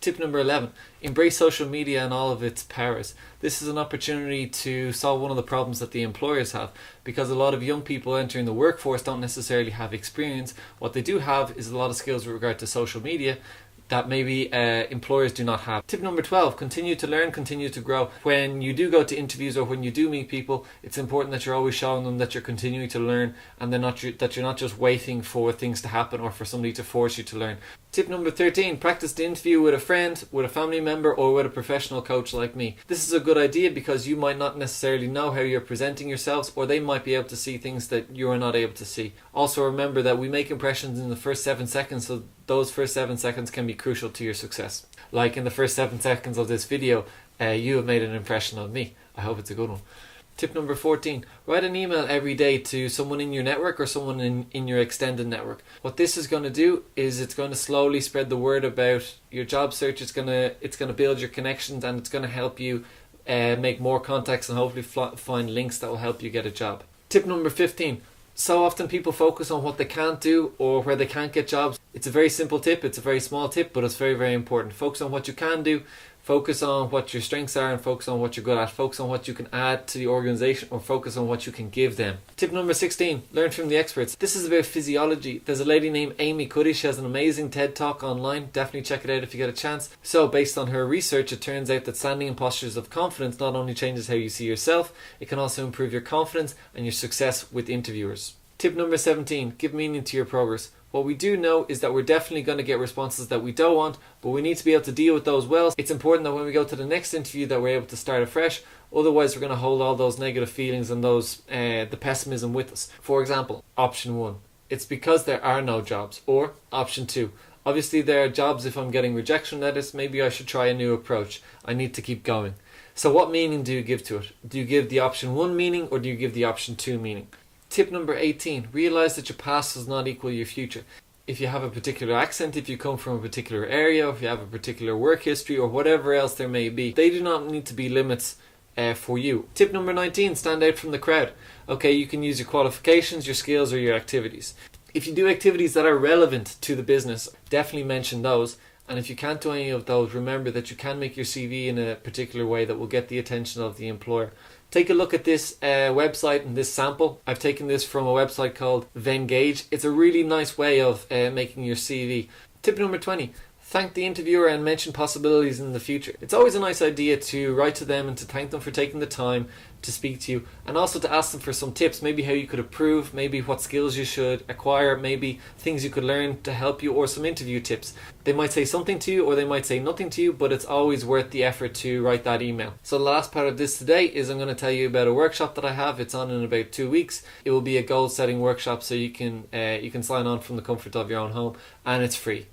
Tip number 11, embrace social media and all of its powers. This is an opportunity to solve one of the problems that the employers have, because a lot of young people entering the workforce don't necessarily have experience. What they do have is a lot of skills with regard to social media that maybe employers do not have. Tip number 12, continue to learn, continue to grow. When you do go to interviews or when you do meet people, it's important that you're always showing them that you're continuing to learn and that you're not just waiting for things to happen or for somebody to force you to learn. Tip number 13, practice the interview with a friend, with a family member, or with a professional coach like me. This is a good idea because you might not necessarily know how you're presenting yourselves, or they might be able to see things that you are not able to see. Also remember that we make impressions in the first 7 seconds, so those first 7 seconds can be crucial to your success. Like in the first 7 seconds of this video, you have made an impression on me. I hope it's a good one. Tip number 14, write an email every day to someone in your network or someone in your extended network. What this is going to do is it's going to slowly spread the word about your job search. It's going to build your connections, and it's going to help you make more contacts and hopefully find links that will help you get a job. Tip number 15, so often people focus on what they can't do or where they can't get jobs. It's a very simple tip, it's a very small tip, but it's very, very important. Focus on what you can do, focus on what your strengths are, and focus on what you're good at. Focus on what you can add to the organization, or focus on what you can give them. Tip number 16, learn from the experts. This is about physiology. There's a lady named Amy Cuddy. She has an amazing TED Talk online. Definitely check it out if you get a chance. So based on her research, it turns out that standing in postures of confidence not only changes how you see yourself, it can also improve your confidence and your success with interviewers. Tip number 17, give meaning to your progress. What we do know is that we're definitely going to get responses that we don't want, but we need to be able to deal with those well. It's important that when we go to the next interview that we're able to start afresh, otherwise we're going to hold all those negative feelings and those the pessimism with us. For example, option 1, it's because there are no jobs. Or option 2, obviously there are jobs. If I'm getting rejection letters, maybe I should try a new approach. I need to keep going. So what meaning do you give to it? Do you give the option 1 meaning, or do you give the option 2 meaning? Tip number 18, realize that your past does not equal your future. If you have a particular accent, if you come from a particular area, if you have a particular work history, or whatever else there may be, they do not need to be limits for you. Tip number 19, stand out from the crowd. Okay, you can use your qualifications, your skills, or your activities. If you do activities that are relevant to the business, definitely mention those. And if you can't do any of those, remember that you can make your CV in a particular way that will get the attention of the employer. Take a look at this website and this sample. I've taken this from a website called Vengage. It's a really nice way of making your CV. Tip number 20, thank the interviewer and mention possibilities in the future. It's always a nice idea to write to them and to thank them for taking the time to speak to you, and also to ask them for some tips, maybe how you could improve, maybe what skills you should acquire, maybe things you could learn to help you, or some interview tips. They might say something to you or they might say nothing to you, but it's always worth the effort to write that email. So the last part of this today is I'm going to tell you about a workshop that I have. It's on in about 2 weeks. It will be a goal setting workshop, so you can sign on from the comfort of your own home, and it's free.